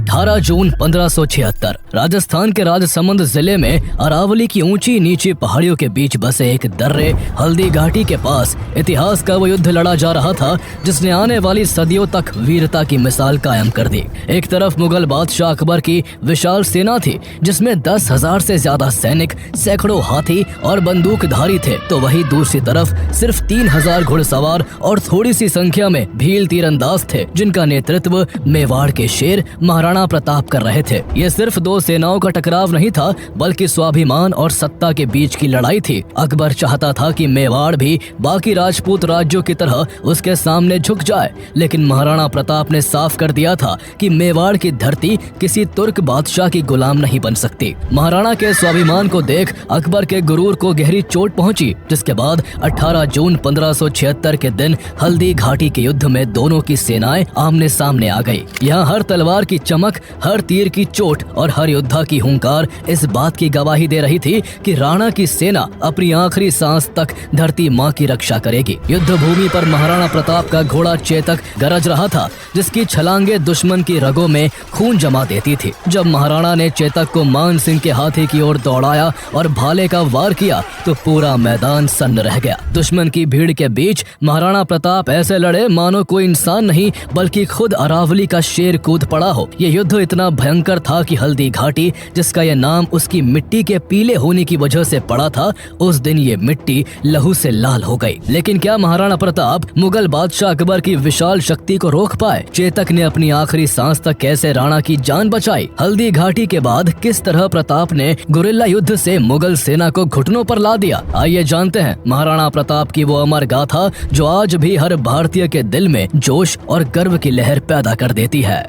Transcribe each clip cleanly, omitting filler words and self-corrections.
18 जून 1576 राजस्थान के राजसमंद जिले में अरावली की ऊंची नीची पहाड़ियों के बीच बसे एक दर्रे हल्दी घाटी के पास इतिहास का वो युद्ध लड़ा जा रहा था जिसने आने वाली सदियों तक वीरता की मिसाल कायम कर दी। एक तरफ मुगल बादशाह अकबर की विशाल सेना थी जिसमें 10,000 से ज्यादा सैनिक, सैकड़ों हाथी और बंदूकधारी थे, तो वही दूसरी तरफ सिर्फ 3,000 घुड़सवार और थोड़ी सी संख्या में भील तीरंदाज थे जिनका नेतृत्व मेवाड़ के शेर महाराणा प्रताप कर रहे थे। ये सिर्फ दो सेनाओं का टकराव नहीं था बल्कि स्वाभिमान और सत्ता के बीच की लड़ाई थी। अकबर चाहता था कि मेवाड़ भी बाकी राजपूत राज्यों की तरह उसके सामने झुक जाए, लेकिन महाराणा प्रताप ने साफ कर दिया था कि मेवाड़ की धरती किसी तुर्क बादशाह की गुलाम नहीं बन सकती। महाराणा के स्वाभिमान को देख अकबर के गुरूर को गहरी चोट पहुंची, जिसके बाद 18 जून 1576 के दिन हल्दी घाटी के युद्ध में दोनों की सेनाएं आमने सामने आ गई। यहाँ हर तलवार की चमक, हर तीर की चोट और हर योद्धा की हुंकार इस बात की गवाही दे रही थी कि राणा की सेना अपनी आखिरी सांस तक धरती माँ की रक्षा करेगी। युद्ध भूमि पर महाराणा प्रताप का घोड़ा चेतक गरज रहा था जिसकी छलांगे दुश्मन की रगों में खून जमा देती थी। जब महाराणा ने चेतक को मान सिंह के हाथी की ओर दौड़ाया और भाले का वार किया तो पूरा मैदान सन्न रह गया। दुश्मन की भीड़ के बीच महाराणा प्रताप ऐसे लड़े मानो कोई इंसान नहीं बल्कि खुद अरावली का शेर कूद पड़ा हो। ये युद्ध इतना भयंकर था कि हल्दी घाटी, जिसका ये नाम उसकी मिट्टी के पीले होने की वजह से पड़ा था, उस दिन ये मिट्टी लहू से लाल हो गई। लेकिन क्या महाराणा प्रताप मुगल बादशाह अकबर की विशाल शक्ति को रोक पाए? चेतक ने अपनी आखिरी सांस तक कैसे राणा की जान बचाई? हल्दी घाटी के बाद किस तरह प्रताप ने गुरिल्ला युद्ध से मुगल सेना को घुटनों पर ला दिया? आइए जानते हैं महाराणा प्रताप की वो अमर गाथा जो आज भी हर भारतीय के दिल में जोश और गर्व की लहर पैदा कर देती है।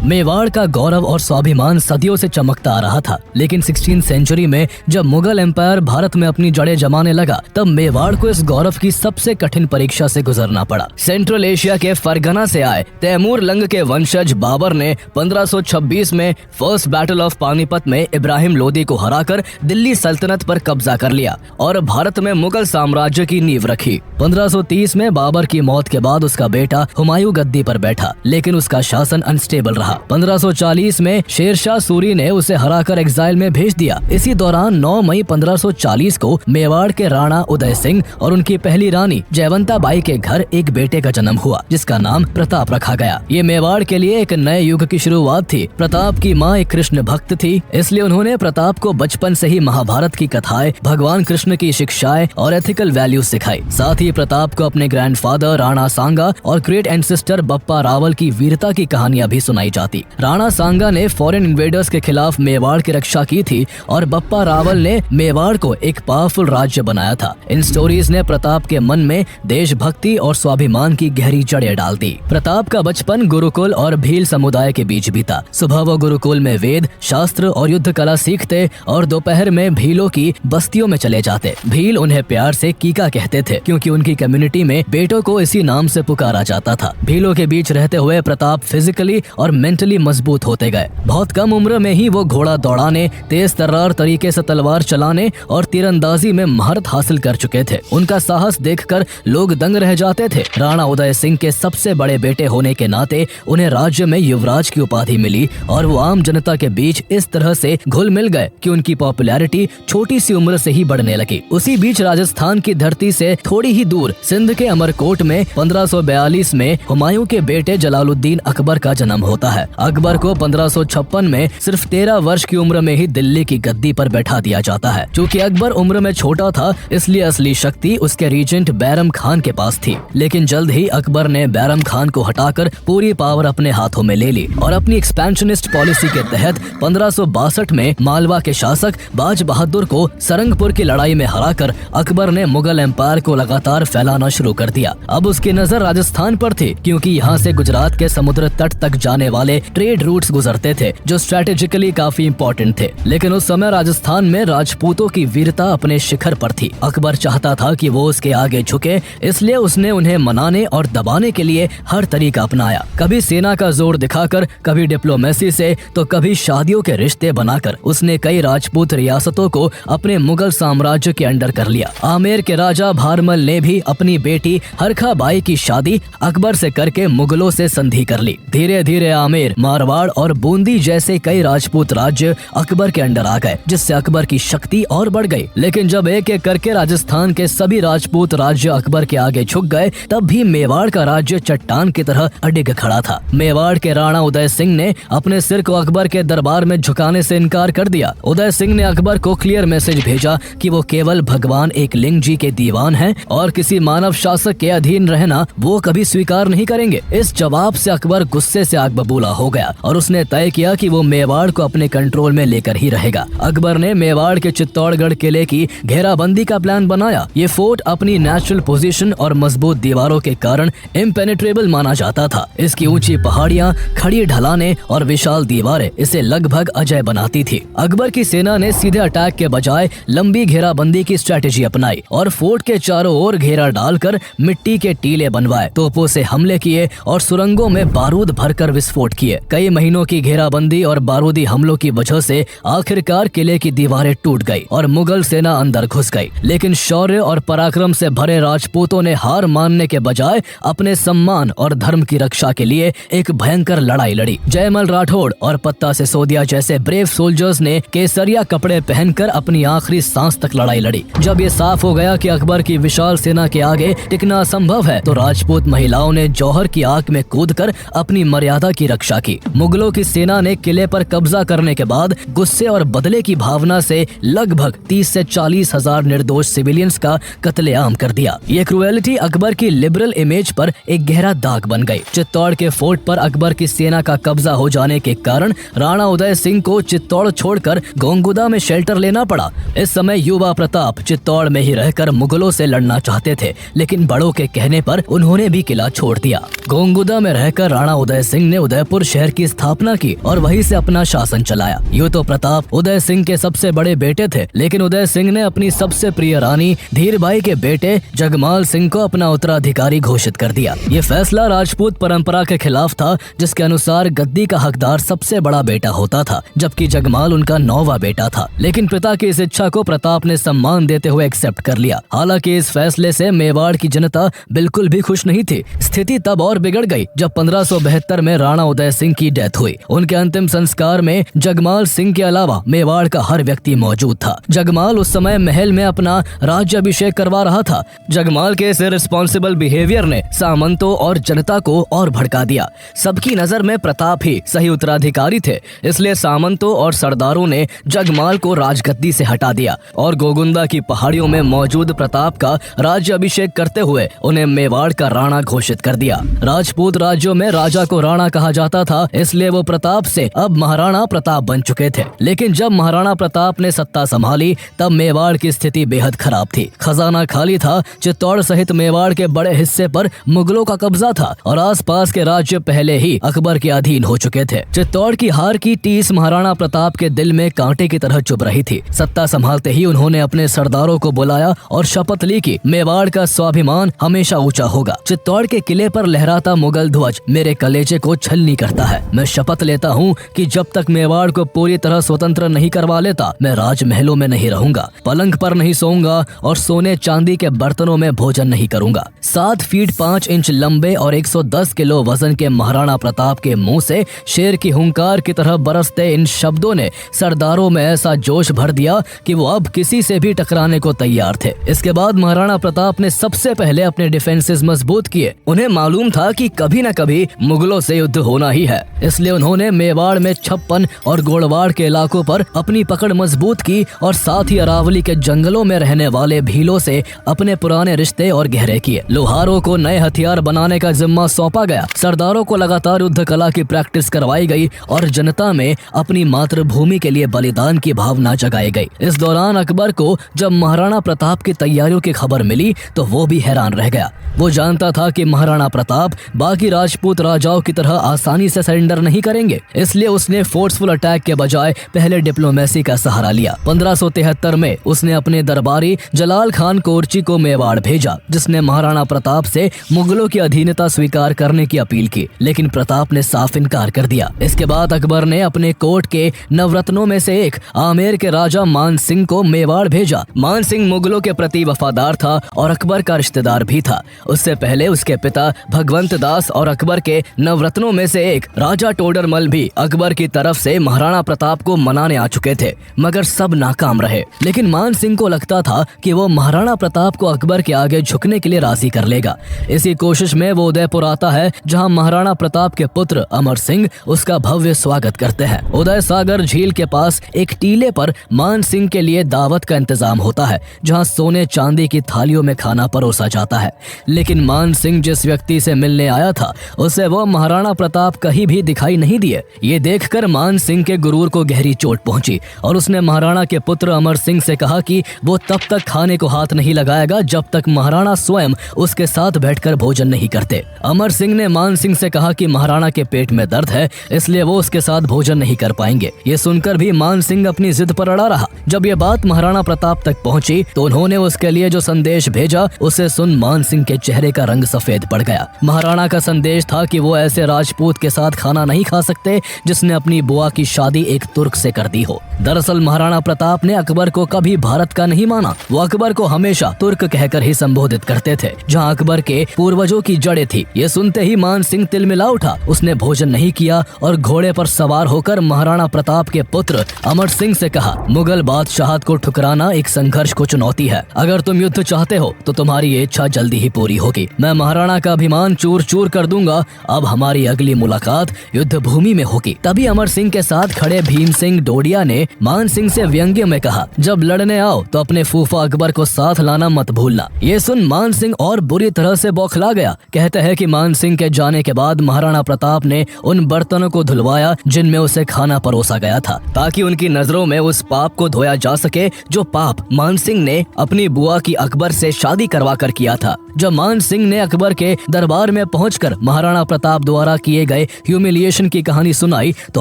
मेवाड़ का गौरव और स्वाभिमान सदियों से चमकता आ रहा था, लेकिन 16वीं सेंचुरी में जब मुगल एम्पायर भारत में अपनी जड़ें जमाने लगा तब मेवाड़ को इस गौरव की सबसे कठिन परीक्षा से गुजरना पड़ा। सेंट्रल एशिया के फरगना से आए तैमूर लंग के वंशज बाबर ने 1526 में फर्स्ट बैटल ऑफ पानीपत में इब्राहिम लोदी को हराकर दिल्ली सल्तनत पर कब्जा कर लिया और भारत में मुगल साम्राज्य की नींव रखी। 1530 में बाबर की मौत के बाद उसका बेटा हुमायूं गद्दी पर बैठा, लेकिन उसका शासन अनस्टेबल रहा। 1540 में शेरशाह सूरी ने उसे हराकर एग्जाइल में भेज दिया। इसी दौरान 9 मई 1540 को मेवाड़ के राणा उदय सिंह और उनकी पहली रानी जयवंता बाई के घर एक बेटे का जन्म हुआ जिसका नाम प्रताप रखा गया। ये मेवाड़ के लिए एक नए युग की शुरुआत थी। प्रताप की माँ एक कृष्ण भक्त थी, इसलिए उन्होंने प्रताप को बचपन से ही महाभारत की कथाएं, भगवान कृष्ण की शिक्षाएं और एथिकल वैल्यूज सिखाई। साथ ही प्रताप को अपने ग्रैंडफादर राणा सांगा और ग्रेट एंसेस्टर बप्पा रावल की वीरता की कहानियां भी सुनाई जाती। राणा सांगा ने फॉरेन इन्वेडर्स के खिलाफ मेवाड़ की रक्षा की थी और बप्पा रावल ने मेवाड़ को एक पावरफुल राज्य बनाया था। इन स्टोरीज ने प्रताप के मन में देशभक्ति और स्वाभिमान की गहरी जड़ें डाल दी। प्रताप का बचपन गुरुकुल और भील समुदाय के बीच बीता। सुबह वो गुरुकुल में वेद, शास्त्र और युद्ध कला सीखते और दोपहर में भीलों की बस्तियों में चले जाते। भील उन्हें प्यार से कीका कहते थे क्योंकि उनकी कम्युनिटी में बेटों को इसी नाम से पुकारा जाता था। भीलों के बीच रहते हुए प्रताप फिजिकली और मेंटली मजबूत होते गए। बहुत कम उम्र में ही वो घोड़ा दौड़ाने, तेज तर्रार तरीके से तलवार चलाने और तीरंदाजी में महारत हासिल कर चुके थे। उनका साहस देखकर लोग दंग रह जाते थे। राणा उदय सिंह के सबसे बड़े बेटे होने के नाते उन्हें राज्य में युवराज की उपाधि मिली और वो आम जनता के बीच इस तरह से घुल मिल गए कि उनकी पॉपुलैरिटी छोटी सी उम्र से ही बढ़ने लगी। उसी बीच राजस्थान की धरती से थोड़ी ही दूर सिंध के अमरकोट में 1542 में हुमायूं के बेटे जलालुद्दीन अकबर का जन्म होता है। अकबर को 1556 में सिर्फ 13 वर्ष की उम्र में ही दिल्ली की गद्दी पर बैठा दिया जाता है। चूँकि अकबर उम्र में छोटा था इसलिए असली शक्ति उसके रीजेंट बैरम खान के पास थी, लेकिन जल्द ही अकबर ने बैरम खान को हटाकर पूरी पावर अपने हाथों में ले ली और अपनी एक्सपेंशनिस्ट पॉलिसी के तहत 1562 में मालवा के शासक बाज बहादुर को सरंगपुर की लड़ाई में हराकर अकबर ने मुगल एम्पायर को लगातार फैलाना शुरू कर दिया। अब उसकी नजर राजस्थान पर थी क्योंकि यहाँ से गुजरात के समुद्र तट तक जाने वाले से ट्रेड रूट्स गुजरते थे जो स्ट्रेटेजिकली काफी इंपॉर्टेंट थे। लेकिन उस समय राजस्थान में राजपूतों की वीरता अपने शिखर पर थी। अकबर चाहता था कि वो उसके आगे झुके, इसलिए उसने उन्हें मनाने और दबाने के लिए हर तरीका अपनाया। कभी सेना का जोर दिखाकर, कभी डिप्लोमेसी से, तो कभी शादियों के रिश्ते बनाकर उसने कई राजपूत रियासतों को अपने मुगल साम्राज्य के अंडर कर लिया। आमेर के राजा भारमल ने भी अपनी बेटी हरखा बाई की शादी अकबर से करके मुगलों से संधि कर ली। धीरे धीरे आमेर, मारवाड़ और बूंदी जैसे कई राजपूत राज्य अकबर के अंडर आ गए, जिससे अकबर की शक्ति और बढ़ गई। लेकिन जब एक एक करके राजस्थान के सभी राजपूत राज्य अकबर के आगे झुक गए, तब भी मेवाड़ का राज्य चट्टान की तरह अडिग खड़ा था। मेवाड़ के राणा उदय सिंह ने अपने सिर को अकबर के दरबार में झुकाने से इनकार कर दिया। उदय सिंह ने अकबर को क्लियर मैसेज भेजा कि वो केवल भगवान एकलिंग जी के दीवान हैं और किसी मानव शासक के अधीन रहना वो कभी स्वीकार नहीं करेंगे। इस जवाब से अकबर गुस्से से आग बबूला हो गया और उसने तय किया कि वो मेवाड़ को अपने कंट्रोल में लेकर ही रहेगा। अकबर ने मेवाड़ के चित्तौड़गढ़ किले की घेराबंदी का प्लान बनाया। ये फोर्ट अपनी नेचुरल पोजीशन और मजबूत दीवारों के कारण इम्पेनेट्रेबल माना जाता था। इसकी ऊंची पहाड़ियां, खड़ी ढलानें और विशाल दीवारें इसे लगभग अजय बनाती थी। अकबर की सेना ने सीधे अटैक के बजाय लंबी घेराबंदी की स्ट्रेटेजी अपनाई और फोर्ट के चारों ओर घेरा डालकर मिट्टी के टीले बनवाए, तोपों से हमले किए और सुरंगों में बारूद भरकर विस्फोट किए। कई महीनों की घेराबंदी और बारूदी हमलों की वजह से आखिरकार किले की दीवारें टूट गई और मुगल सेना अंदर घुस गई। लेकिन शौर्य और पराक्रम से भरे राजपूतों ने हार मानने के बजाय अपने सम्मान और धर्म की रक्षा के लिए एक भयंकर लड़ाई लड़ी। जयमल राठौड़ और पत्ता सिसोदिया जैसे ब्रेव सोल्जर्स ने केसरिया कपड़े पहनकर अपनी आखिरी सांस तक लड़ाई लड़ी। जब ये साफ हो गया कि अकबर की विशाल सेना के आगे टिकना असंभव है, तो राजपूत महिलाओं ने जौहर की आग में कूदकर अपनी मर्यादा की रक्षा की। मुगलों की सेना ने किले पर कब्जा करने के बाद गुस्से और बदले की भावना से लगभग 30 से 40 हजार निर्दोष सिविलियंस का कत्लेआम कर दिया। ये क्रूएलिटी अकबर की लिबरल इमेज पर एक गहरा दाग बन गई। चित्तौड़ के फोर्ट पर अकबर की सेना का कब्जा हो जाने के कारण राणा उदय सिंह को चित्तौड़ छोड़कर गोंगुदा में शेल्टर लेना पड़ा। इस समय युवा प्रताप चित्तौड़ में ही रहकर मुगलों से लड़ना चाहते थे, लेकिन बड़ों के कहने पर उन्होंने भी किला छोड़ दिया। गोंगुदा में रहकर राणा उदय सिंह ने उदयपुर शहर की स्थापना की और वहीं से अपना शासन चलाया। यूं तो प्रताप उदय सिंह के सबसे बड़े बेटे थे, लेकिन उदय सिंह ने अपनी सबसे प्रिय रानी धीरबाई के बेटे जगमाल सिंह को अपना उत्तराधिकारी घोषित कर दिया। ये फैसला राजपूत परंपरा के खिलाफ था, जिसके अनुसार गद्दी का हकदार सबसे बड़ा बेटा होता था, जबकि जगमाल उनका 9वां बेटा था। लेकिन पिता की इस इच्छा को प्रताप ने सम्मान देते हुए एक्सेप्ट कर लिया। हालांकि इस फैसले से मेवाड़ की जनता बिल्कुल भी खुश नहीं थी। स्थिति तब और बिगड़ गई जब 1572 में राणा उदय सिंह की डेथ हुई। उनके अंतिम संस्कार में जगमाल सिंह के अलावा मेवाड़ का हर व्यक्ति मौजूद था। जगमाल उस समय महल में अपना राज्याभिषेक करवा रहा था। जगमाल के इस इररिस्पॉन्सिबल बिहेवियर ने सामंतों और जनता को और भड़का दिया। सबकी नजर में प्रताप ही सही उत्तराधिकारी थे, इसलिए सामंतों और सरदारों ने जगमाल को राजगद्दी से हटा दिया और गोगुंदा की पहाड़ियों में मौजूद प्रताप का राज्याभिषेक करते हुए उन्हें मेवाड़ का राणा घोषित कर दिया। राजपूत राज्यों में राजा को राणा कहा जाता था, इसलिए वो प्रताप से अब महाराणा प्रताप बन चुके थे। लेकिन जब महाराणा प्रताप ने सत्ता संभाली, तब मेवाड़ की स्थिति बेहद खराब थी। खजाना खाली था, चित्तौड़ सहित मेवाड़ के बड़े हिस्से पर मुगलों का कब्जा था और आसपास के राज्य पहले ही अकबर के अधीन हो चुके थे। चित्तौड़ की हार की टीस महाराणा प्रताप के दिल में कांटे की तरह चुभ रही थी। सत्ता संभालते ही उन्होंने अपने सरदारों को बुलाया और शपथ ली कि मेवाड़ का स्वाभिमान हमेशा ऊंचा होगा। चित्तौड़ के किले पर लहराता मुगल ध्वज मेरे कलेजे को छलनी करता है। मैं शपथ लेता हूँ कि जब तक मेवाड़ को पूरी तरह स्वतंत्र नहीं करवा लेता, मैं राजमहलों में नहीं रहूंगा, पलंग पर नहीं सोऊंगा और सोने चांदी के बर्तनों में भोजन नहीं करूंगा। 7 फीट 5 इंच लंबे और 110 किलो वजन के महाराणा प्रताप के मुंह से शेर की हुंकार की तरह बरसते इन शब्दों ने सरदारों में ऐसा जोश भर दिया कि वो अब किसी से भी टकराने को तैयार थे। इसके बाद महाराणा प्रताप ने सबसे पहले अपने डिफेंसेस मजबूत किए। उन्हें मालूम था कि कभी न कभी मुगलों से युद्ध होना ही है, इसलिए उन्होंने मेवाड़ में 56 और गोड़वाड़ के इलाकों पर अपनी पकड़ मजबूत की और साथ ही अरावली के जंगलों में रहने वाले भीलों से अपने पुराने रिश्ते और गहरे किए। लोहारों को नए हथियार बनाने का जिम्मा सौंपा गया। सरदारों को लगातार युद्ध कला की प्रैक्टिस करवाई गई और जनता में अपनी मातृभूमि के लिए बलिदान की भावना जगाई गई। इस दौरान अकबर को जब महाराणा प्रताप की तैयारियों की खबर मिली तो वो भी हैरान रह गया। वो जानता था कि महाराणा प्रताप बाकी राजपूत राजाओं की तरह आसान आसानी से सरेंडर नहीं करेंगे, इसलिए उसने फोर्सफुल अटैक के बजाय पहले डिप्लोमेसी का सहारा लिया। 1573 में उसने अपने दरबारी जलाल खान कोर्ची को मेवाड़ भेजा, जिसने महाराणा प्रताप से मुगलों की अधीनता स्वीकार करने की अपील की, लेकिन प्रताप ने साफ इनकार कर दिया। इसके बाद अकबर ने अपने कोर्ट के नवरत्नों में से एक आमेर के राजा मान सिंह को मेवाड़ भेजा। मान सिंह मुगलों के प्रति वफादार था और अकबर का रिश्तेदार भी था। उससे पहले उसके पिता भगवंत दास और अकबर के नवरत्नों में से एक राजा टोडरमल भी अकबर की तरफ से महाराणा प्रताप को मनाने आ चुके थे, मगर सब नाकाम रहे। लेकिन मान सिंह को लगता था कि वो महाराणा प्रताप को अकबर के आगे झुकने के लिए राजी कर लेगा। इसी कोशिश में वो उदयपुर आता है, जहां महाराणा प्रताप के पुत्र अमर सिंह उसका भव्य स्वागत करते हैं। उदय सागर झील के पास एक टीले पर मान सिंह के लिए दावत का इंतजाम होता है, जहां सोने चांदी की थालियों में खाना परोसा जाता है। लेकिन मान सिंह जिस व्यक्ति से मिलने आया था, उसे वो महाराणा प्रताप कहीं भी दिखाई नहीं दिए। ये देखकर मान सिंह के गुरूर को गहरी चोट पहुंची और उसने महाराणा के पुत्र अमर सिंह से कहा कि वो तब तक खाने को हाथ नहीं लगाएगा जब तक महाराणा स्वयं उसके साथ बैठकर भोजन नहीं करते। अमर सिंह ने मान सिंह से कहा कि महाराणा के पेट में दर्द है, इसलिए वो उसके साथ भोजन नहीं कर पाएंगे। ये सुनकर भी मान सिंह अपनी जिद पर अड़ा रहा। जब ये बात महाराणा प्रताप तक पहुंची तो उन्होंने उसके लिए जो संदेश भेजा, उसे सुन मान सिंह के चेहरे का रंग सफेद पड़ गया। महाराणा का संदेश था कि वो ऐसे राजपूत के साथ खाना नहीं खा सकते जिसने अपनी बुआ की शादी एक तुर्क से कर दी हो। दरअसल महाराणा प्रताप ने अकबर को कभी भारत का नहीं माना। वो अकबर को हमेशा तुर्क कहकर ही संबोधित करते थे, जहां अकबर के पूर्वजों की जड़ें थी। ये सुनते ही मान सिंह तिलमिला उठा। उसने भोजन नहीं किया और घोड़े पर सवार होकर महाराणा प्रताप के पुत्र अमर सिंह से कहा, मुगल बादशाहत को ठुकराना एक संघर्ष को चुनौती है। अगर तुम युद्ध चाहते हो तो तुम्हारी ये इच्छा जल्दी ही पूरी होगी। मैं महाराणा का अभिमान चूर चूर कर दूंगा। अब हमारी अगली मुलाकात युद्ध भूमि में होगी। तभी अमर सिंह के साथ खड़े भीम सिंह डोडिया ने मान सिंह से व्यंग्य में कहा, जब लड़ने आओ तो अपने फूफा अकबर को साथ लाना मत भूलना। ये सुन मान सिंह और बुरी तरह से बौखला गया। कहते हैं कि मान सिंह के जाने के बाद महाराणा प्रताप ने उन बर्तनों को धुलवाया जिनमें उसे खाना परोसा गया था, ताकि उनकी नजरों में उस पाप को धोया जा सके जो पाप मान सिंह ने अपनी बुआ की अकबर से शादी करवा कर किया था। जब मान सिंह ने अकबर के दरबार में पहुंचकर महाराणा प्रताप द्वारा किए गए ह्यूमिलिएशन की कहानी सुनाई तो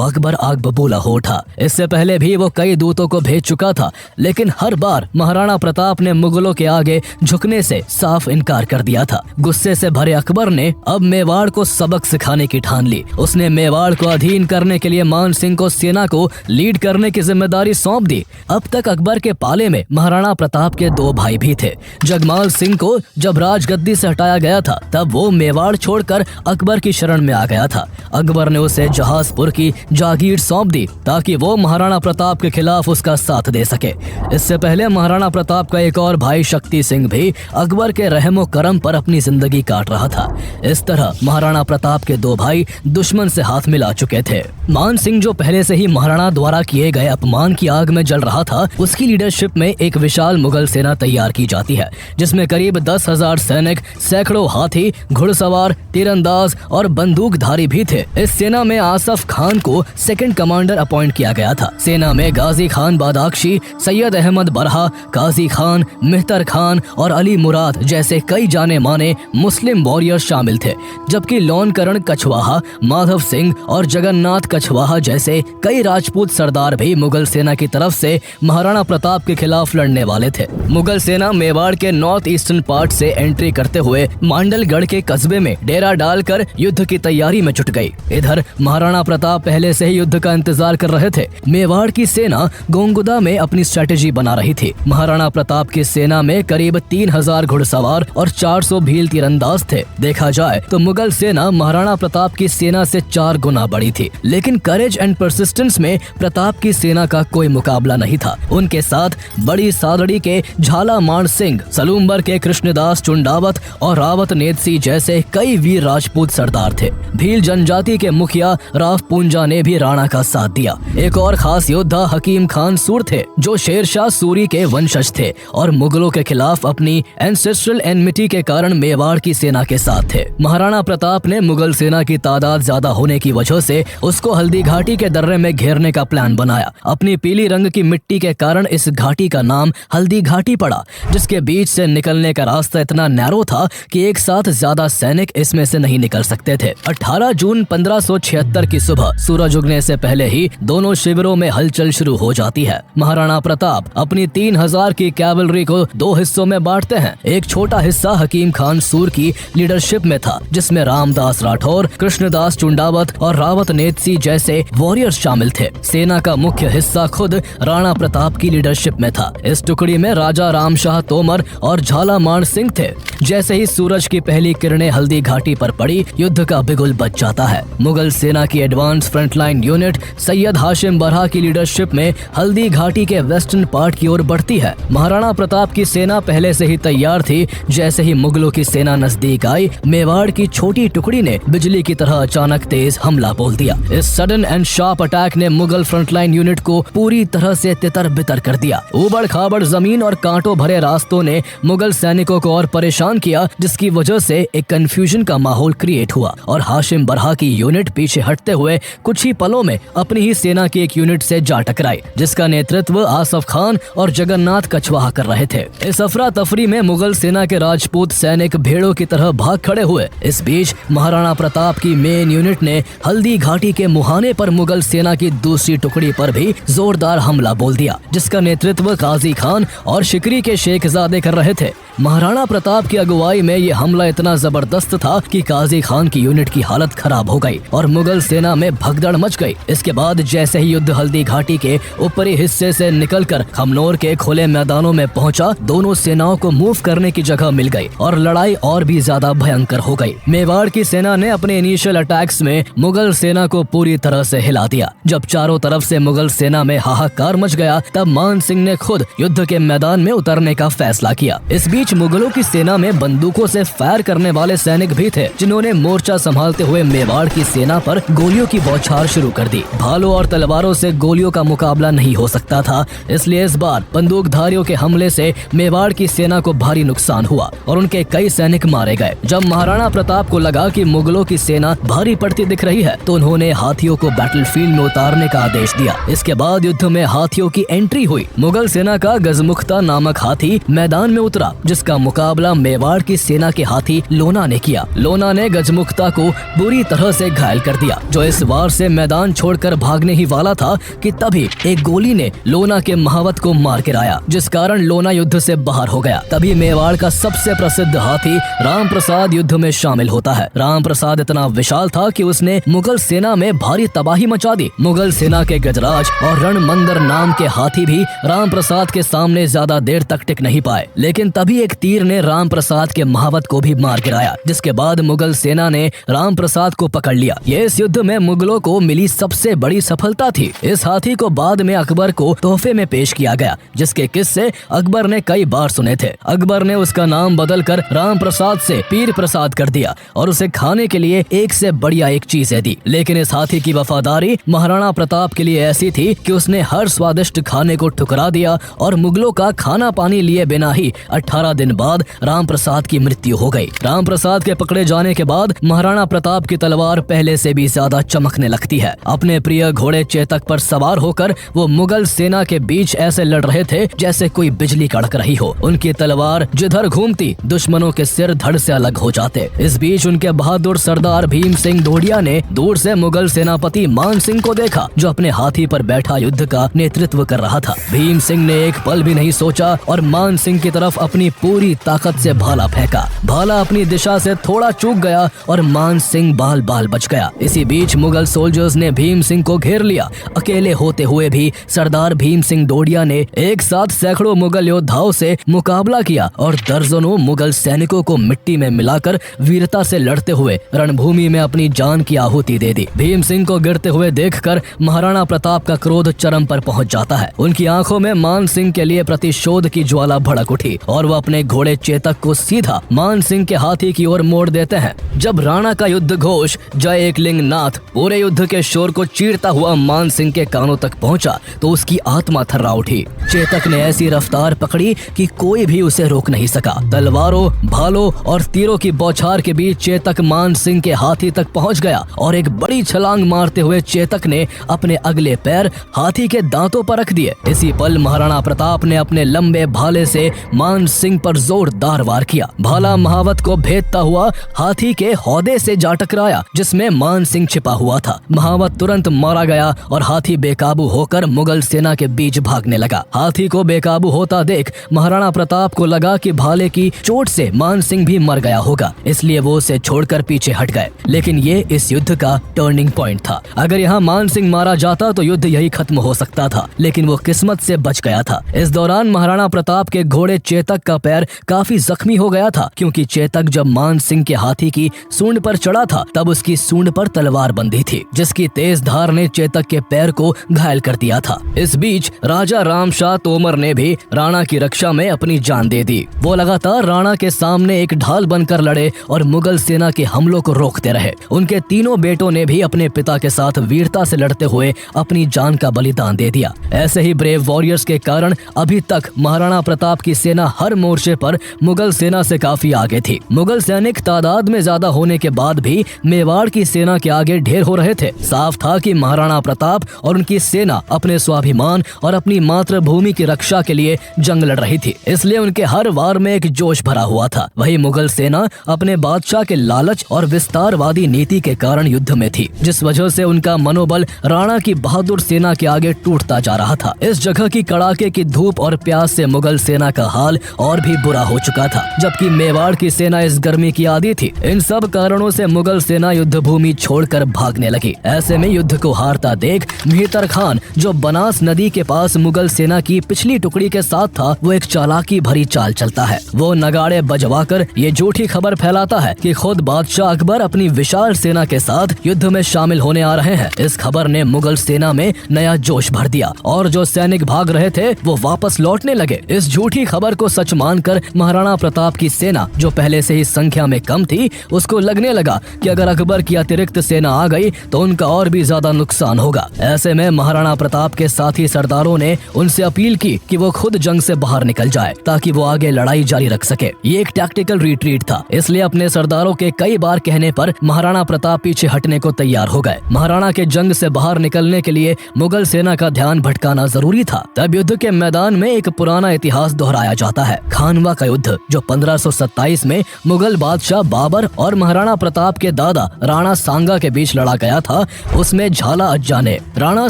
अकबर आग बबूला हो उठा। इससे पहले भी वो कई दूतों को भेज चुका था, लेकिन हर बार महाराणा प्रताप ने मुगलों के आगे झुकने से साफ इनकार कर दिया था। गुस्से से भरे अकबर ने अब मेवाड़ को सबक सिखाने की ठान ली। उसने मेवाड़ को अधीन करने के लिए मान सिंह को सेना को लीड करने की जिम्मेदारी सौंप दी। अब तक अकबर के पाले में महाराणा प्रताप के दो भाई भी थे। जगमाल सिंह को जब राजगद्दी से हटाया गया था, तब वो मेवाड़ छोड़कर अकबर की शरण में आ गया था। अकबर ने उसे जहाजपुर की जागीर सौंप दी ताकि वो महाराणा प्रताप के खिलाफ उसका साथ दे सके। इससे पहले महाराणा प्रताप का एक और भाई शक्ति सिंह भी अकबर के रहमो करम पर अपनी जिंदगी काट रहा था। इस तरह महाराणा प्रताप के दो भाई दुश्मन से हाथ मिला चुके थे। मान सिंह, जो पहले से ही महाराणा द्वारा किए गए अपमान की आग में जल रहा था, उसकी लीडरशिप में एक विशाल मुगल सेना तैयार की जाती है, जिसमें करीब 10,000 सैनिक, सैकड़ों हाथी, घुड़सवार, तीरंदाज और बंदूकधारी भी थे। इस सेना में आसफ खान को सेकंड कमांडर अपॉइंट किया गया था। सेना में गाजी खान बादाख्शी, सैयद अहमद बरहा, काजी खान, मेहतर खान और अली मुराद जैसे कई जाने माने मुस्लिम वॉरियर शामिल थे, जबकि लोनकरण कछवाहा, माधव सिंह और जगन्नाथ कछवाहा जैसे कई राजपूत सरदार भी मुगल सेना की तरफ से महाराणा प्रताप के खिलाफ लड़ने वाले थे। मुगल सेना मेवाड़ के नॉर्थ ईस्टर्न पार्ट से एंट्री करते हुए मांडलगढ़ के कस्बे में डेरा डालकर युद्ध की तैयारी में जुट गई। इधर महाराणा प्रताप पहले से ही युद्ध का इंतजार कर रहे थे। मेवाड़ की सेना गोंगुदा में अपनी स्ट्रेटेजी बना रही थी। महाराणा प्रताप की सेना में करीब 3,000 घुड़सवार और 400 भील तीरंदाज थे। देखा जाए तो मुगल सेना महाराणा प्रताप की सेना से 4 गुना बड़ी थी, लेकिन करेज एंड परसिस्टेंस में प्रताप की सेना का कोई मुकाबला नहीं था। उनके साथ बड़ी सादड़ी के झालामाड़ सिंह, सलूम्बर के कृष्णदास चुंडावत और रावत नेतसी जैसे कई वीर राजपूत सरदार थे। भील जनजाति के मुखिया राव पूंजा ने भी राणा का साथ दिया। एक और खास योद्धा हकीम खान सूर थे, जो शेरशाह सूरी के वंशज थे और मुगलों के खिलाफ अपनी एंसेस्ट्रल एनमिटी के कारण मेवाड़ की सेना के साथ थे। महाराणा प्रताप ने मुगल सेना की तादाद ज्यादा होने की वजह से उसको हल्दी घाटी के दर्रे में घेरने का प्लान बनाया। अपनी पीली रंग की मिट्टी के कारण इस घाटी का नाम हल्दी घाटी पड़ा, जिसके बीच से निकलने का रास्ता इतना नैरो था कि एक साथ ज्यादा सैनिक इसमें से नहीं निकल सकते थे। 18 जून 1576 की सुबह सूरज उगने से पहले ही दोनों शिविरों में हलचल शुरू हो जाती है। महाराणा प्रताप अपनी 3000 की कैवलरी को 2 हिस्सों में बांटते हैं। एक छोटा हिस्सा हकीम खान सूर की लीडरशिप में था, जिसमें रामदास राठौर, कृष्णदास चुंडावत और रावत नेतसी जैसे वॉरियर्स शामिल थे। सेना का मुख्य हिस्सा खुद राणा प्रताप की लीडरशिप में था। इस टुकड़ी में राजा रामशाह तोमर और झालामान सिंह थे। जैसे ही सूरज की पहली किरणें हल्दी घाटी पर पड़ी, युद्ध का बिगुल बज जाता है। मुगल सेना की advance frontline unit Syed Hashim बरहा की लीडरशिप में हल्दी घाटी के वेस्टर्न पार्ट की ओर बढ़ती है। महाराणा प्रताप की सेना पहले से ही तैयार थी। जैसे ही मुगलों की सेना नजदीक आई, मेवाड़ की छोटी टुकड़ी ने बिजली की तरह अचानक तेज हमला बोल दिया। इस सडन एंड शार्प अटैक ने मुगल फ्रंटलाइन यूनिट को पूरी तरह से तितर बितर कर दिया। उबड़ खाबड़ जमीन और कांटों भरे रास्तों ने मुगल सैनिकों को और परेशान किया, जिसकी वजह से एक कंफ्यूजन का माहौल क्रिएट हुआ और हाशिम बरहा की यूनिट पीछे हटते हुए कुछ ही पलों में अपनी ही सेना की एक यूनिट से जा टकराई, जिसका नेतृत्व आसफ खान और जगन्नाथ कछवाहा कर रहे थे। इस अफरा तफरी में मुगल सेना के राजपूत सैनिक भेड़ों की तरह भाग खड़े हुए। इस बीच महाराणा प्रताप की मेन यूनिट ने हल्दी घाटी के मुहाने पर मुगल सेना की दूसरी टुकड़ी पर भी जोरदार हमला बोल दिया, जिसका नेतृत्व काजी खान और शिकरी के शेखजादे कर रहे थे। महाराणा प्रताप की अगुवाई में ये हमला इतना जबरदस्त था कि काजी खान की यूनिट की हालत खराब हो गई और मुगल सेना में भगदड़ मच गई। इसके बाद जैसे ही युद्ध हल्दी घाटी के ऊपरी हिस्से से निकलकर खमनोर के खुले मैदानों में पहुंचा, दोनों सेनाओं को मूव करने की जगह मिल गई और लड़ाई और भी ज्यादा भयंकर हो गई। मेवाड़ की सेना ने अपने इनिशियल अटैक्स में मुगल सेना को पूरी तरह से हिला दिया। जब चारों तरफ से मुगल सेना में हाहाकार मच गया, तब मान सिंह ने खुद युद्ध के मैदान में उतरने का फैसला किया। इस बीच मुगलों की सेना में बंदूकों से फायर करने वाले सैनिक भी थे, जिन्होंने मोर्चा संभालते हुए मेवाड़ की सेना पर गोलियों की बौछार शुरू कर दी। भालों और तलवारों से गोलियों का मुकाबला नहीं हो सकता था, इसलिए इस बार बंदूकधारियों के हमले से मेवाड़ की सेना को भारी नुकसान हुआ और उनके कई सैनिक मारे गए। जब महाराणा प्रताप को लगा कि मुगलों की सेना भारी पड़ती दिख रही है, तो उन्होंने हाथियों को बैटलफील्ड में उतारने का आदेश दिया। इसके बाद युद्ध में हाथियों की एंट्री हुई। मुगल सेना का गजमुख्ता नामक हाथी मैदान में उतरा, जिसका मुकाबला मेवाड़ की सेना के हाथी लोना ने किया। लोना ने गजमुख्ता को बुरी तरह से घायल कर दिया, जो इस वार से मैदान छोड़कर भागने ही वाला था कि तभी एक गोली ने लोना के महावत को मार गिराया, जिस कारण लोना युद्ध से बाहर हो गया। तभी मेवाड़ का सबसे प्रसिद्ध हाथी राम प्रसाद युद्ध में शामिल होता है। राम प्रसाद इतना विशाल था कि उसने मुगल सेना में भारी तबाही मचा दी। मुगल सेना के गजराज और रणमंदर नाम के हाथी भी राम प्रसाद के सामने ज्यादा देर तक टिक नहीं पाए, लेकिन तभी एक तीर ने राम प्रसाद के महावत को भी मार गिराया, जिसके बाद मुगल सेना ने राम प्रसाद को पकड़ लिया। ये इस युद्ध में मुगलों को मिली सबसे बड़ी सफलता थी। इस हाथी को बाद में अकबर को तोहफे में पेश किया गया, जिसके किस्से अकबर ने कई बार सुने थे। अकबर ने उसका नाम बदलकर राम प्रसाद से पीर प्रसाद कर दिया और उसे खाने के लिए एक से बढ़िया एक चीजें दी। लेकिन इस हाथी की वफादारी महाराणा प्रताप के लिए ऐसी थी कि उसने हर स्वादिष्ट खाने को ठुकरा दिया और मुगलों का खाना पानी लिए बिना ही 18 दिन बाद राम प्रसाद की मृत्यु हो गई। राम प्रसाद के पकड़े जाने के बाद महाराणा प्रताप की तलवार पहले से भी ज्यादा चमकने लगती है। अपने प्रिय घोड़े चेतक पर सवार होकर वो मुगल सेना के बीच ऐसे लड़ रहे थे जैसे कोई बिजली कड़क रही हो। उनकी तलवार जिधर घूमती, दुश्मनों के सिर धड़ से अलग हो जाते। इस बीच उनके बहादुर सरदार भीम सिंह ढोडिया ने दूर से मुगल सेनापति मान सिंह को देखा, जो अपने हाथी पर बैठा युद्ध का नेतृत्व कर रहा था। भीम सिंह ने एक पल भी नहीं सोचा और मान सिंह की तरफ अपनी पूरी ताकत से भाला फेंका। भाला अपनी दिशा से थोड़ा चूक गया और मान सिंह बाल बाल बच गया। इसी बीच मुगल सोल्जर्स ने भीम सिंह को घेर लिया। अकेले होते हुए भी सरदार भीम सिंह ढोडिया ने एक साथ सैकड़ों मुगल योद्धाओं से मुकाबला किया और दर्जनों मुगल सैनिकों को मिट्टी में मिलाकर वीरता से लड़ते हुए रणभूमि में अपनी जान की आहुति दे दी। भीम सिंह को गिरते हुए देखकर महाराणा प्रताप का क्रोध चरम पर पहुंच जाता है। उनकी आंखों में मान सिंह के लिए प्रतिशोध की ज्वाला भड़क उठी और वो अपने घोड़े चेतक को सीधा मान सिंह के हाथी की ओर मोड़ देते हैं। जब राणा का युद्ध घोष जय एकलिंग नाथ पूरे युद्ध के शोर को चीरता हुआ मान सिंह के कानों तक पहुंचा, तो उसकी आत्मा थर्रा उठी। चेतक ने ऐसी रफ्तार पकड़ी कि कोई भी उसे रोक नहीं सका। तलवारों, भालों और तीरों की बौछार के बीच चेतक मान सिंह के हाथी तक पहुंच गया और एक बड़ी छलांग मारते हुए चेतक ने अपने अगले पैर हाथी के दांतों पर रख दिए। इसी पल महाराणा प्रताप ने अपने लंबे भाले से मान सिंह पर जोरदार वार किया। भाला महावत को भेदता हुआ हाथी के हौदे से जा टकराया जिसमें मान सिंह छिपा हुआ था। महावत तुरंत मारा गया और हाथी बेकाबू होकर मुगल सेना के बीच भागने लगा। हाथी को बेकाबू होता देख महाराणा प्रताप को लगा कि भाले की चोट से मान सिंह भी मर गया होगा, इसलिए वो उसे छोड़कर पीछे हट गए। लेकिन ये इस युद्ध का टर्निंग पॉइंट था। अगर यहाँ मान सिंह मारा जाता तो युद्ध यही खत्म हो सकता था, लेकिन वो किस्मत से बच गया था। इस दौरान महाराणा प्रताप के घोड़े चेतक का पैर काफी जख्मी हो गया था, क्योंकि चेतक जब मान सिंह के हाथी की सूंड पर चढ़ा था तब उसकी सूंड पर तलवार बंधी थी, जिसकी तेज धार ने चेतक के पैर को घायल कर दिया था। इस बीच राजा रामशाह तोमर ने भी राणा की रक्षा में अपनी जान दे दी। वो लगातार राणा के सामने एक ढाल बनकर लड़े और मुगल सेना के हमलों को रोकते रहे। उनके तीनों बेटों ने भी अपने पिता के साथ वीरता से लड़ते हुए अपनी जान का बलिदान दे दिया। ऐसे ही ब्रेव वॉरियर्स के कारण अभी तक महाराणा प्रताप की सेना हर मोर्चे पर मुगल सेना से काफी आगे थी। मुगल सैनिक तादाद में ज्यादा होने के बाद भी मेवाड़ की सेना के आगे ढेर हो रहे थे। साफ था कि महाराणा प्रताप और उनकी सेना अपने स्वाभिमान और अपनी मातृभूमि की रक्षा के लिए जंग लड़ रही थी, इसलिए उनके हर वार में एक जोश भरा हुआ था। वही मुगल सेना अपने बादशाह के लालच और विस्तारवादी नीति के कारण युद्ध में थी, जिस वजह से उनका मनोबल राणा की बहादुर सेना के आगे टूटता जा रहा था। इस जगह की कड़ाके की धूप और प्यास से मुगल सेना का हाल और भी बुरा हो चुका था, जबकि मेवाड़ की सेना इस गर्मी की आदी थी। इन सब कारणों से मुगल सेना युद्ध भूमि छोड़कर भागने लगी। ऐसे में युद्ध को हारता देख मेहतर खान, जो बनास नदी के पास मुगल सेना की पिछली टुकड़ी के साथ था, वो एक चालाकी भरी चाल चलता है। वो नगाड़े बजवाकर ये झूठी खबर फैलाता है कि खुद बादशाह अकबर अपनी विशाल सेना के साथ युद्ध में शामिल होने आ रहे हैं। इस खबर ने मुगल सेना में नया जोश भर दिया और जो सैनिक भाग रहे थे वो वापस लौटने लगे। इस झूठी खबर को सच मानकर महाराणा प्रताप की सेना, जो पहले से ही संख्या में कम थी, उसको लगने लगा कि अगर अकबर की अतिरिक्त सेना आ गई तो उनका और भी ज्यादा नुकसान होगा। ऐसे में महाराणा प्रताप के साथी सरदारों ने उनसे अपील की कि वो खुद जंग से बाहर निकल जाए ताकि वो आगे लड़ाई जारी रख सके। ये एक टैक्टिकल रिट्रीट था, इसलिए अपने सरदारों के कई बार कहने पर महाराणा प्रताप पीछे हटने को तैयार हो गए। महाराणा के जंग से बाहर निकलने के लिए मुगल सेना का ध्यान भटकाना जरूरी था। तब युद्ध के मैदान में एक पुराना इतिहास दोहराया जाता है, खानवा का युद्ध, जो 1527 में मुगल बादशाह बाबर और महाराणा प्रताप के दादा राणा सांगा के बीच लड़ा गया था। उसमें झाला अज्जा ने राणा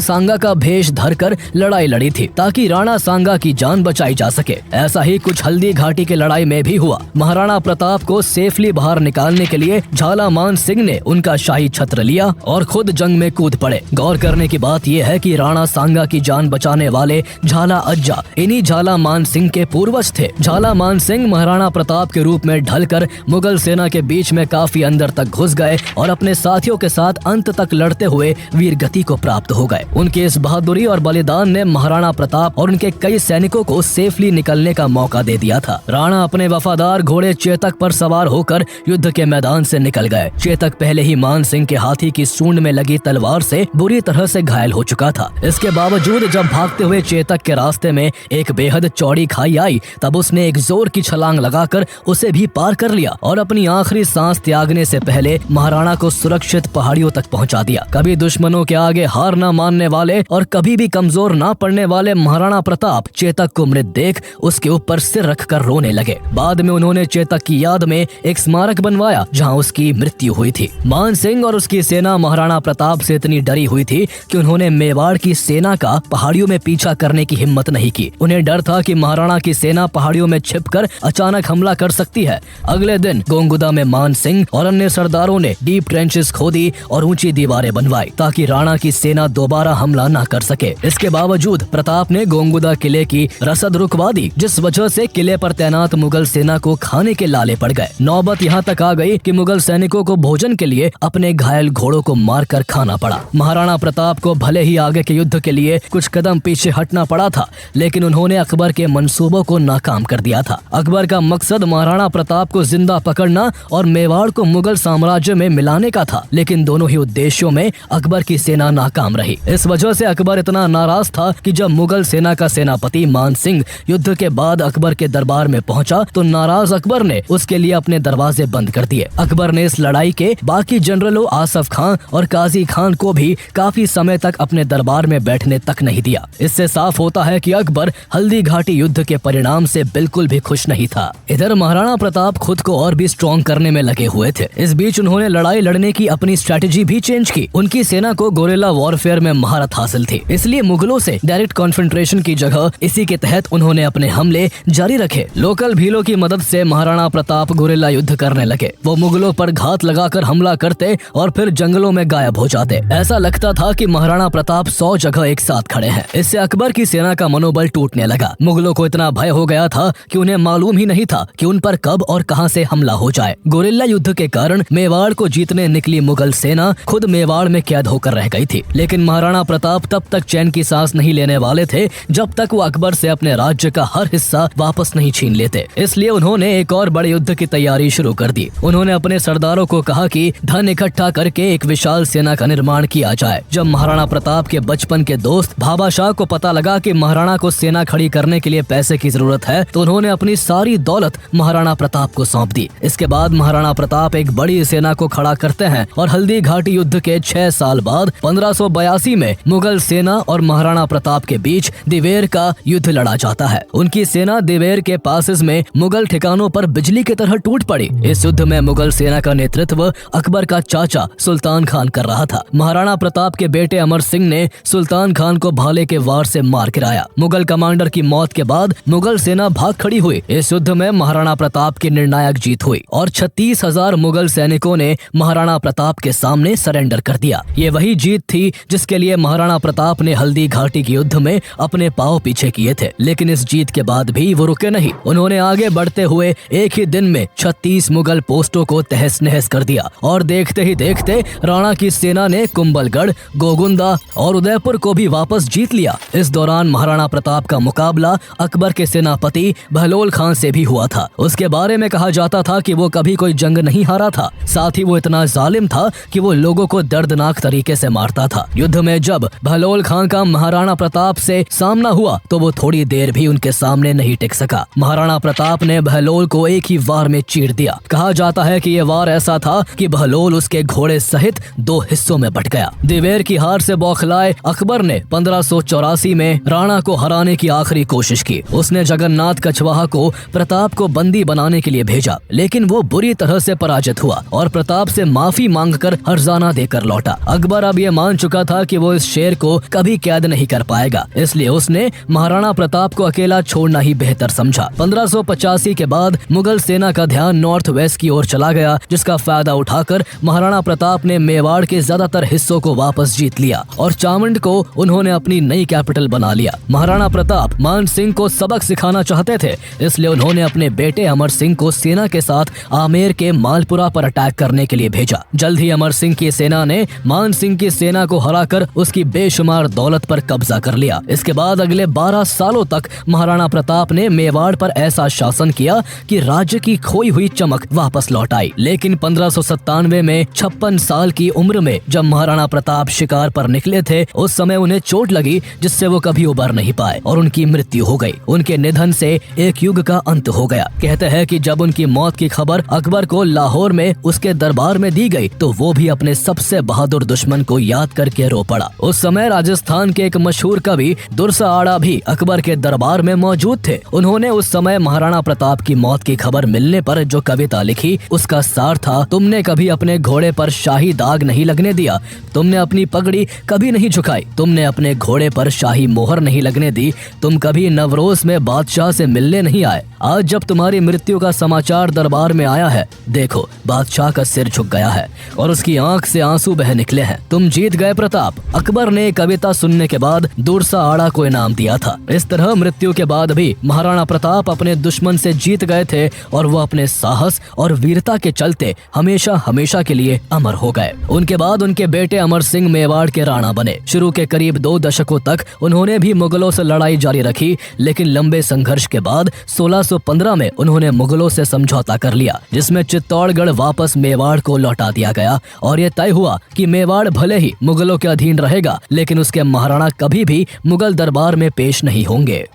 सांगा का भेष धरकर लड़ाई लड़ी थी ताकि राणा सांगा की जान बचाई जा सके। ऐसा ही कुछ हल्दी घाटी के लड़ाई में भी हुआ। महाराणा प्रताप को सेफली बाहर निकालने के लिए झाला मान सिंह ने उनका शाही छत्र लिया और खुद जंग में कूद पड़े। गौर करने की बात यह है कि राणा सांगा की जान बचाने वाले झाला अज्जा इन्हीं झाला मान सिंह के पूर्वज थे। झाला मान सिंह महाराणा प्रताप के रूप में ढलकर मुगल सेना के बीच में काफी अंदर तक घुस गए और अपने साथियों के साथ अंत तक लड़ते हुए वीर गति को प्राप्त हो गए। उनके इस बहादुरी और बलिदान ने महाराणा प्रताप और उनके कई सैनिकों को सेफली निकलने का मौका दे दिया था। राणा अपने वफादार घोड़े चेतक पर सवार होकर युद्ध के मैदान से निकल गए। चेतक पहले ही मान सिंह के हाथी की सूंड में लगी तलवार से बुरी तरह से घायल हो चुका था। इसके बावजूद जब भागते हुए चेतक के रास्ते में एक बेहद चौड़ी खाई आई, तब उसने एक जोर की छलांग लगाकर उसे भी पार कर लिया और अपनी आखिरी सांस त्यागने से पहले महाराणा को सुरक्षित पहाड़ियों तक पहुंचा दिया। कभी दुश्मनों के आगे हार न मानने वाले और कभी भी कमजोर न पड़ने वाले महाराणा प्रताप चेतक को मृत देख उसके ऊपर सिर रखकर रोने लगे। बाद में उन्होंने चेतक की याद में एक स्मारक बनवाया जहां उसकी मृत्यु हुई थी। मान सिंह और उसकी सेना महाराणा प्रताप से इतनी डरी हुई थी कि उन्होंने मेवाड़ की सेना का पहाड़ियों में पीछा करने की हिम्मत नहीं की। उन्हें डर था कि महाराणा की सेना पहाड़ियों में छिपकर अचानक हमला कर सकती है। अगले दिन गोंगुदा में मान सिंह और अन्य सरदारों ने डीप ट्रेंचेस खोदी और ऊंची दीवारें बनवाई ताकि राणा की सेना दोबारा हमला न कर सके। इसके बावजूद प्रताप ने गोंगुदा किले की रसद रुकवा दी, जिस वजह से किले पर तैनात मुगल सेना को खाने के लाले पड़ गए। नौबत यहाँ तक आ गई कि मुगल सैनिकों को भोजन के लिए अपने घायल घोड़ों को मारकर खाना पड़ा। महाराणा प्रताप को भले ही आगे के युद्ध के लिए कुछ कदम पीछे हटना पड़ा था, लेकिन उन्होंने अकबर के मंसूबों को नाकाम कर दिया था। अकबर का मकसद महाराणा प्रताप को जिंदा पकड़ना और मेवाड़ को मुगल साम्राज्य में मिलाने का था, लेकिन दोनों ही उद्देश्यों में अकबर की सेना नाकाम रही। इस वजह से अकबर इतना नाराज था कि जब मुगल सेना का सेनापति मान सिंह युद्ध के बाद अकबर के दरबार में पहुंचा तो नाराज अकबर ने उसके लिए अपने दरवाजे बंद कर दिए। अकबर ने इस लड़ाई के बाकी जनरलों आसफ खान और काजी खान को भी काफी समय तक अपने दरबार में बैठने तक नहीं दिया। इससे साफ होता है कि अकबर हल्दी घाटी युद्ध के परिणाम से बिल्कुल बिल्कुल भी खुश नहीं था। इधर महाराणा प्रताप खुद को और भी स्ट्रॉन्ग करने में लगे हुए थे। इस बीच उन्होंने लड़ाई लड़ने की अपनी स्ट्रेटेजी भी चेंज की। उनकी सेना को गोरिल्ला वॉरफेयर में महारत हासिल थी, इसलिए मुगलों से डायरेक्ट कॉन्फ्रंट्रेशन की जगह इसी के तहत उन्होंने अपने हमले जारी रखे। लोकल भीलों की मदद से महाराणा प्रताप गोरिल्ला युद्ध करने लगे। वो मुगलों पर घात लगाकर हमला करते और फिर जंगलों में गायब हो जाते। ऐसा लगता था कि महाराणा प्रताप 100 जगह एक साथ खड़े हैं। इससे अकबर की सेना का मनोबल टूटने लगा। मुगलों को इतना भय हो गया था कि उन्हें मालूम ही नहीं था कि उन पर कब और कहां से हमला हो जाए। गोरिल्ला युद्ध के कारण मेवाड़ को जीतने निकली मुगल सेना खुद मेवाड़ में कैद होकर रह गई थी। लेकिन महाराणा प्रताप तब तक चैन की सांस नहीं लेने वाले थे जब तक वो अकबर से अपने राज्य का हर हिस्सा वापस नहीं छीन लेते। इसलिए उन्होंने एक और बड़े युद्ध की तैयारी शुरू कर दी। उन्होंने अपने सरदारों को कहा कि धन इकट्ठा करके एक विशाल सेना का निर्माण किया जाए। जब महाराणा प्रताप के बचपन के दोस्त भाभा शाह को पता लगा कि महाराणा को सेना खड़ी करने के लिए पैसे की जरूरत है, तो उन्होंने अपनी सारी दौलत महाराणा प्रताप को सौंप दी। इसके बाद महाराणा प्रताप एक बड़ी सेना को खड़ा करते हैं और हल्दी घाटी युद्ध के 6 साल बाद 1582 में मुगल सेना और महाराणा प्रताप के बीच दिवेर का युद्ध लड़ा जाता है। उनकी सेना दिवेर के पासेस में मुगल ठिकानों पर बिजली की तरह टूट पड़ी। इस युद्ध में मुगल सेना का नेतृत्व अकबर का चाचा सुल्तान खान कर रहा था। महाराणा प्रताप के बेटे अमर सिंह ने सुल्तान खान को भाले के वार से मार गिराया। मुगल कमांडर की मौत के बाद मुगल सेना भाग खड़ी हुई। इस युद्ध में महाराणा प्रताप की निर्णायक जीत हुई और 36,000 मुगल सैनिकों ने महाराणा प्रताप के सामने सरेंडर कर दिया। ये वही जीत थी जिसके लिए महाराणा प्रताप ने हल्दी घाटी के युद्ध में अपने पांव पीछे किए थे। लेकिन इस जीत के बाद भी वो रुके नहीं। उन्होंने आगे बढ़ते हुए एक ही दिन में 36 मुगल पोस्टों को तहस नहस कर दिया और देखते ही देखते राणा की सेना ने कुंभलगढ़, गोगुंदा और उदयपुर को भी वापस जीत लिया। इस दौरान महाराणा प्रताप का मुकाबला अकबर के सेनापति बहलोल खान से भी हुआ था। उसके बारे में कहा जाता था कि वो कभी कोई जंग नहीं हारा था। साथ ही वो इतना जालिम था कि वो लोगों को दर्दनाक तरीके से मारता था। युद्ध में जब बहलोल खान का महाराणा प्रताप से सामना हुआ तो वो थोड़ी देर भी उनके सामने नहीं टिक सका। महाराणा प्रताप ने बहलोल को एक ही वार में चीर दिया। कहा जाता है कि ये वार ऐसा था कि बहलोल उसके घोड़े सहित 2 हिस्सों में बट गया। दिवेर की हार से बौखलाए अकबर ने 1584 में राणा को हराने की आखिरी कोशिश की। उसने जगन्नाथ कछवाहा को प्रताप को बंदी बनाने के लिए भेजा, लेकिन वो बुरी तरह से पराजित हुआ और प्रताप से माफी मांगकर हर्जाना देकर लौटा। अकबर अब ये मान चुका था कि वो इस शेर को कभी कैद नहीं कर पाएगा, इसलिए उसने महाराणा प्रताप को अकेला छोड़ना ही बेहतर समझा। 1585 के बाद मुगल सेना का ध्यान नॉर्थ वेस्ट की ओर चला गया, जिसका फायदा उठाकर महाराणा प्रताप ने मेवाड़ के ज्यादातर हिस्सों को वापस जीत लिया और चामुंड को उन्होंने अपनी नई कैपिटल बना लिया। महाराणा प्रताप मान सिंह को सबक सिखाना चाहते थे, इसलिए उन्होंने अपने बेटे अमर सिंह को सेना के साथ आमेर के मालपुरा पर अटैक करने के लिए भेजा। जल्द ही अमर सिंह की सेना ने मान सिंह की सेना को हराकर उसकी बेशुमार दौलत पर कब्जा कर लिया। इसके बाद अगले 12 सालों तक महाराणा प्रताप ने मेवाड़ पर ऐसा शासन किया कि राज्य की खोई हुई चमक वापस लौट आई। लेकिन 1597 में 56 साल की उम्र में जब महाराणा प्रताप शिकार पर निकले थे, उस समय उन्हें चोट लगी जिससे वो कभी उबर नहीं पाए और उनकी मृत्यु हो गई। उनके निधन से एक युग का अंत हो गया। कहते हैं कि जब उनकी मौत की खबर अकबर को लाहौर में उसके दरबार में दी गई तो वो भी अपने सबसे बहादुर दुश्मन को याद करके रो पड़ा। उस समय राजस्थान के एक मशहूर कवि दुर्सा आड़ा भी अकबर के दरबार में मौजूद थे। उन्होंने उस समय महाराणा प्रताप की मौत की खबर मिलने पर जो कविता लिखी उसका सार था, तुमने कभी अपने घोड़े पर शाही दाग नहीं लगने दिया, तुमने अपनी पगड़ी कभी नहीं झुकाई, तुमने अपने घोड़े पर शाही मोहर नहीं लगने दी, तुम कभी नवरोज में बादशाह से मिलने नहीं आए। आज जब तुम्हारी मृत्यु का समाचार दरबार में आया है, देखो बादशाह का सिर झुक गया है और उसकी आंख से आंसू बह निकले हैं। तुम जीत गए प्रताप। अकबर ने कविता सुनने के बाद दुर्सा आड़ा को इनाम दिया था। इस तरह मृत्यु के बाद भी महाराणा प्रताप अपने दुश्मन से जीत गए थे और वो अपने साहस और वीरता के चलते हमेशा हमेशा के लिए अमर हो गए। उनके बाद उनके बेटे अमर सिंह मेवाड़ के राणा बने। शुरू के करीब 2 दशकों तक उन्होंने भी मुगलों से लड़ाई जारी रखी, लेकिन लंबे संघर्ष के बाद 1615 में उन्होंने मुगलों से समझौता कर लिया, जिसमें चित्तौड़गढ़ वापस मेवाड़ को लौटा दिया गया और ये तय हुआ कि मेवाड़ भले ही मुगलों के अधीन रहेगा, लेकिन उसके महाराणा कभी भी मुगल दरबार में पेश नहीं होंगे।